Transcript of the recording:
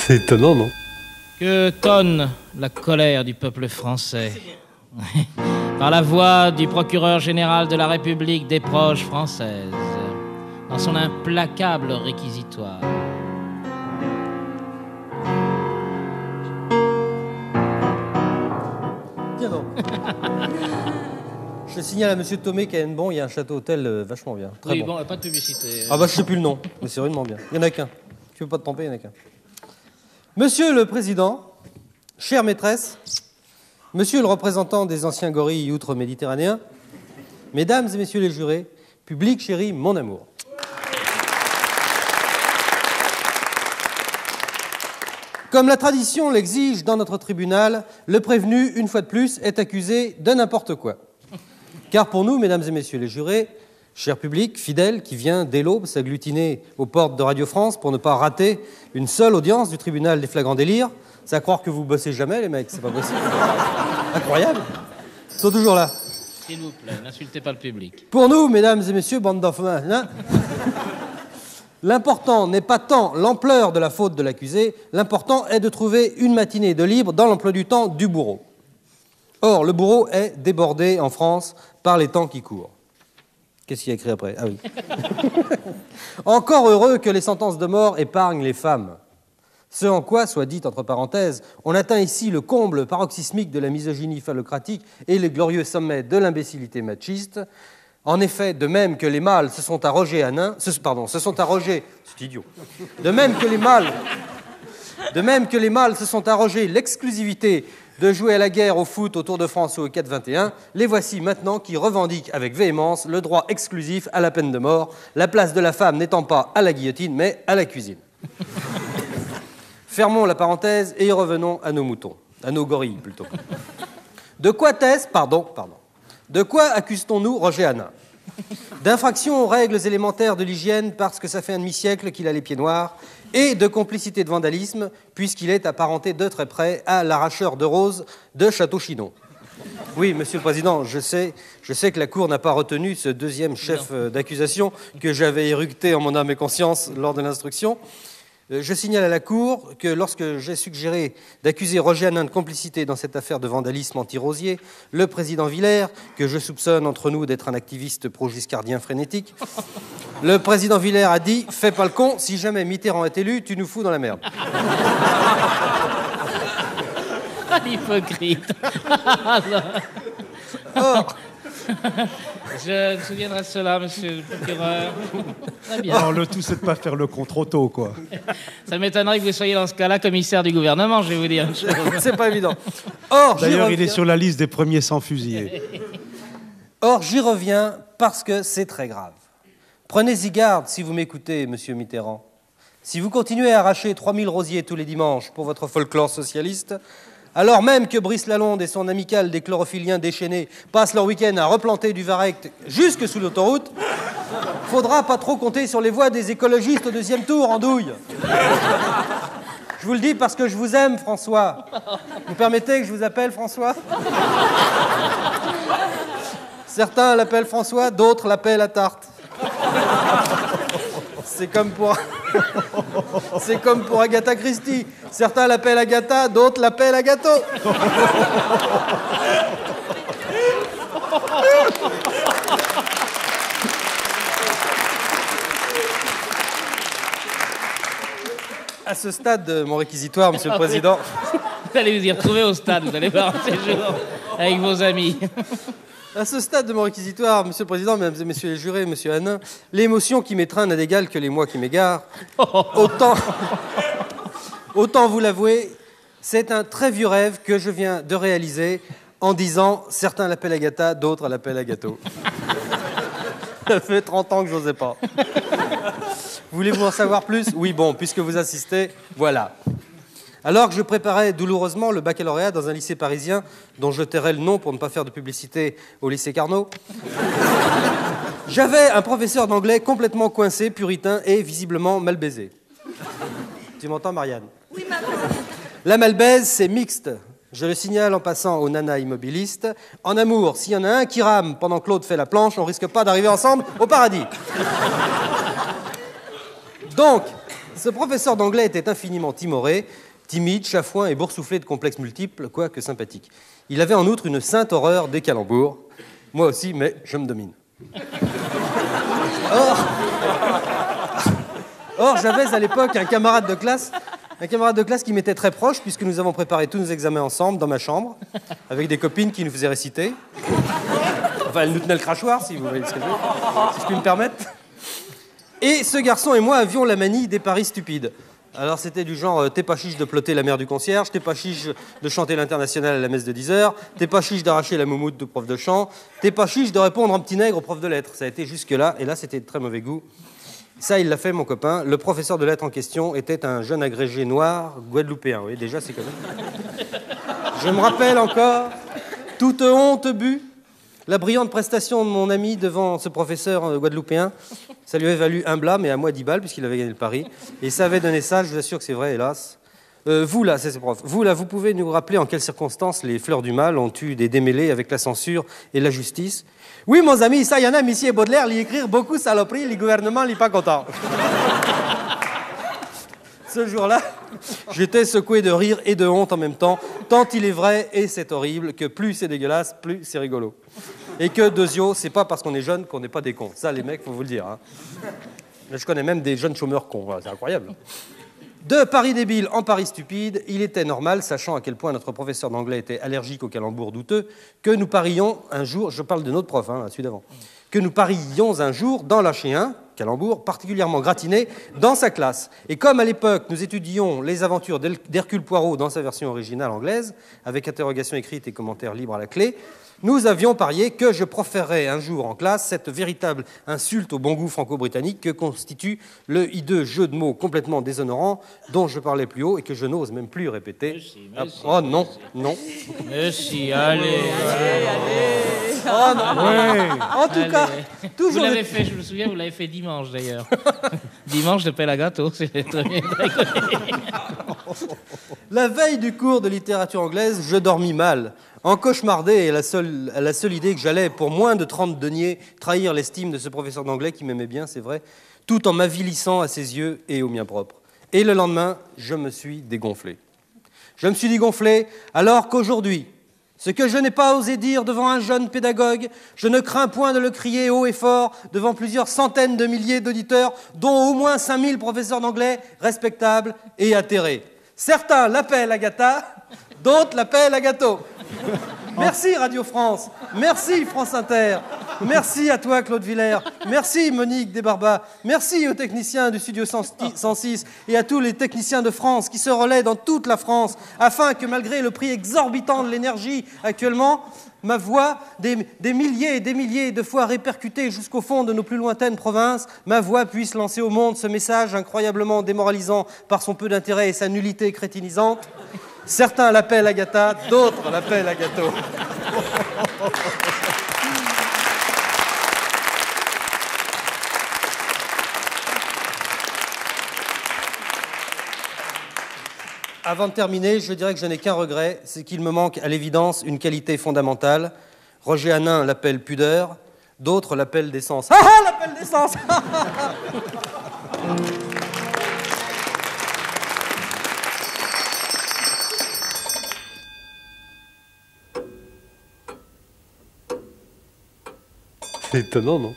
C'est étonnant, non? Que tonne la colère du peuple français par la voix du procureur général de la République des proches françaises, dans son implacable réquisitoire. Tiens donc. Je signale à Monsieur Thomé qu'à Hennebon, il y a un château-hôtel vachement bien. Très Oui, bon. bon, pas de publicité. Ah bah je sais plus le nom, mais c'est vraiment bien. Il n'y en a qu'un. Tu veux pas te tromper, il n'y en a qu'un. Monsieur le Président, chère maîtresse, Monsieur le représentant des anciens gorilles outre-méditerranéens, Mesdames et Messieurs les jurés, public chéri, mon amour. Comme la tradition l'exige dans notre tribunal, le prévenu, une fois de plus, est accusé de n'importe quoi. Car pour nous, Mesdames et Messieurs les jurés, cher public, fidèle, qui vient dès l'aube s'agglutiner aux portes de Radio France pour ne pas rater une seule audience du tribunal des flagrants délires, c'est à croire que vous bossez jamais, les mecs, c'est pas possible. Incroyable. Ils sont toujours là. S'il vous plaît, n'insultez pas le public. Pour nous, Mesdames et Messieurs, bande d'enfants, hein, l'important n'est pas tant l'ampleur de la faute de l'accusé, l'important est de trouver une matinée de libre dans l'emploi du temps du bourreau. Or, le bourreau est débordé en France par les temps qui courent. Qu'est-ce qu'il y a écrit après? Ah oui. Encore heureux que les sentences de mort épargnent les femmes. Ce en quoi, soit dit entre parenthèses, on atteint ici le comble paroxysmique de la misogynie phallocratique et le glorieux sommet de l'imbécilité machiste. En effet, de même que les mâles se sont arrogés c'est idiot. De même que les mâles se sont arrogés l'exclusivité de jouer à la guerre au foot au Tour de France ou au 4-21, les voici maintenant qui revendiquent avec véhémence le droit exclusif à la peine de mort, la place de la femme n'étant pas à la guillotine, mais à la cuisine. Fermons la parenthèse et revenons à nos moutons, à nos gorilles plutôt. De quoi De quoi accuse-t-on-nous Roger Hanin? D'infraction aux règles élémentaires de l'hygiène parce que ça fait un demi-siècle qu'il a les pieds noirs, et de complicité de vandalisme puisqu'il est apparenté de très près à l'arracheur de roses de Château-Chinon. Oui, Monsieur le Président, je sais que la Cour n'a pas retenu ce deuxième chef d'accusation que j'avais éructé en mon âme et conscience lors de l'instruction. Je signale à la Cour que lorsque j'ai suggéré d'accuser Roger Hanin de complicité dans cette affaire de vandalisme anti-rosier, le président Villers, que je soupçonne entre nous d'être un activiste pro-giscardien frénétique, le président Villers a dit « Fais pas le con, si jamais Mitterrand est élu, tu nous fous dans la merde. » Hypocrite. Or, je me souviendrai de cela, monsieur le procureur. Très bien. Alors, le tout, c'est de ne pas faire le con trop tôt, quoi. Ça m'étonnerait que vous soyez dans ce cas-là commissaire du gouvernement, je vais vous dire. c'est pas évident. Or, d'ailleurs, il est sur la liste des premiers sans fusiller. Or, j'y reviens parce que c'est très grave. Prenez-y garde si vous m'écoutez, monsieur Mitterrand. Si vous continuez à arracher 3000 rosiers tous les dimanches pour votre folklore socialiste, alors même que Brice Lalonde et son amicale des chlorophylliens déchaînés passent leur week-end à replanter du varech jusque sous l'autoroute, faudra pas trop compter sur les voix des écologistes au deuxième tour, andouille. Je vous le dis parce que je vous aime, François. Vous permettez que je vous appelle François? Certains l'appellent François, d'autres l'appellent à tarte. C'est comme pour Agatha Christie. Certains l'appellent Agatha, d'autres l'appellent Agato. À ce stade de mon réquisitoire, Monsieur le Président... Vous allez vous y retrouver au stade, vous allez voir un séjour avec vos amis. À ce stade de mon réquisitoire, Monsieur le Président, Mesdames et Messieurs les jurés, Monsieur Hanin, l'émotion qui m'étreint n'a d'égal que les mois qui m'égarent. Autant vous l'avouer, c'est un très vieux rêve que je viens de réaliser en disant « Certains l'appellent Agatha, d'autres l'appellent Agato ». Ça fait 30 ans que je n'osais pas. Voulez-vous en savoir plus? Oui, bon, puisque vous insistez, voilà. Alors que je préparais douloureusement le baccalauréat dans un lycée parisien, dont je tairai le nom pour ne pas faire de publicité au lycée Carnot, j'avais un professeur d'anglais complètement coincé, puritain et visiblement mal baisé. Tu m'entends, Marianne? Oui, maman. La malbaise, c'est mixte. Je le signale en passant aux nanas immobilistes. En amour, s'il y en a un qui rame pendant que l'autre fait la planche, on risque pas d'arriver ensemble au paradis. Donc, Ce professeur d'anglais était infiniment timoré, timide, chafouin et boursouflé de complexes multiples, quoique sympathique. Il avait en outre une sainte horreur des calembours. Moi aussi, mais je me domine. Or j'avais à l'époque un camarade de classe qui m'était très proche, puisque nous avons préparé tous nos examens ensemble, dans ma chambre, avec des copines qui nous faisaient réciter. Enfin, elles nous tenaient le crachoir, si vous voyez ce que je veux dire, si je puis me permettre. Et ce garçon et moi avions la manie des paris stupides. Alors c'était du genre, t'es pas chiche de plotter la mère du concierge, t'es pas chiche de chanter l'international à la messe de 10h, t'es pas chiche d'arracher la moumoute du prof de chant, t'es pas chiche de répondre en petit nègre au prof de lettres. Ça a été jusque-là, et là c'était de très mauvais goût. Ça, il l'a fait, mon copain. Le professeur de lettres en question était un jeune agrégé noir guadeloupéen. Oui, déjà, c'est quand même... Je me rappelle encore, toute honte bue, la brillante prestation de mon ami devant ce professeur guadeloupéen. Ça lui avait valu un blâme et à moi 10 balles, puisqu'il avait gagné le pari. Et ça avait donné ça, je vous assure que c'est vrai, hélas. Vous, là, c'est ce prof. Vous, là, vous pouvez nous rappeler en quelles circonstances les fleurs du mal ont eu des démêlés avec la censure et la justice? Oui, mon ami, ça, il y en a, Monsieur Baudelaire, lui écrire beaucoup saloperies, le gouvernement n'est pas content. Ce jour-là, j'étais secoué de rire et de honte en même temps, tant il est vrai, et c'est horrible, que plus c'est dégueulasse, plus c'est rigolo. Et que, Dezio, c'est pas parce qu'on est jeune qu'on n'est pas des cons. Ça, les mecs, faut vous le dire. Hein. Je connais même des jeunes chômeurs cons, voilà, c'est incroyable. De paris débile en paris stupide, il était normal, sachant à quel point notre professeur d'anglais était allergique aux calembours douteux, que nous parions un jour, je parle de notre prof, hein, celui d'avant, que nous parions un jour d'en lâcher un, calembour, particulièrement gratiné, dans sa classe. Et comme à l'époque, nous étudions les aventures d'Hercule Poirot dans sa version originale anglaise, avec interrogation écrite et commentaires libres à la clé, nous avions parié que je proférerais un jour en classe cette véritable insulte au bon goût franco-britannique que constitue le hideux jeu de mots complètement déshonorant dont je parlais plus haut et que je n'ose même plus répéter. Merci, oh non, non. Merci, allez. Oh non. Ouais. En tout cas, Vous toujours... l'avez fait, je me souviens, vous l'avez fait dimanche d'ailleurs. Dimanche de pelle à gâteau, c'était très bien. La veille du cours de littérature anglaise, je dormis mal, encauchemardé à la seule idée que j'allais, pour moins de 30 deniers, trahir l'estime de ce professeur d'anglais qui m'aimait bien, c'est vrai, tout en m'avilissant à ses yeux et aux miens propres. Et le lendemain, je me suis dégonflé. Je me suis dégonflé alors qu'aujourd'hui, ce que je n'ai pas osé dire devant un jeune pédagogue, je ne crains point de le crier haut et fort devant plusieurs centaines de milliers d'auditeurs, dont au moins 5000 professeurs d'anglais respectables et atterrés. Certains l'appellent Agatha, d'autres l'appellent Agato. Merci Radio France, merci France Inter, merci à toi Claude Villers, merci Monique Desbarbas, merci aux techniciens du Studio 106 et à tous les techniciens de France qui se relaient dans toute la France afin que malgré le prix exorbitant de l'énergie actuellement, ma voix, des milliers et des milliers de fois répercutée jusqu'au fond de nos plus lointaines provinces, ma voix puisse lancer au monde ce message incroyablement démoralisant par son peu d'intérêt et sa nullité crétinisante. Certains l'appellent Agatha, d'autres l'appellent Agato. Avant de terminer, je dirais que je n'ai qu'un regret, c'est qu'il me manque à l'évidence une qualité fondamentale. Roger Hanin l'appelle pudeur, d'autres l'appellent décence. Ah ah, l'appelle décence. C'est étonnant, non ?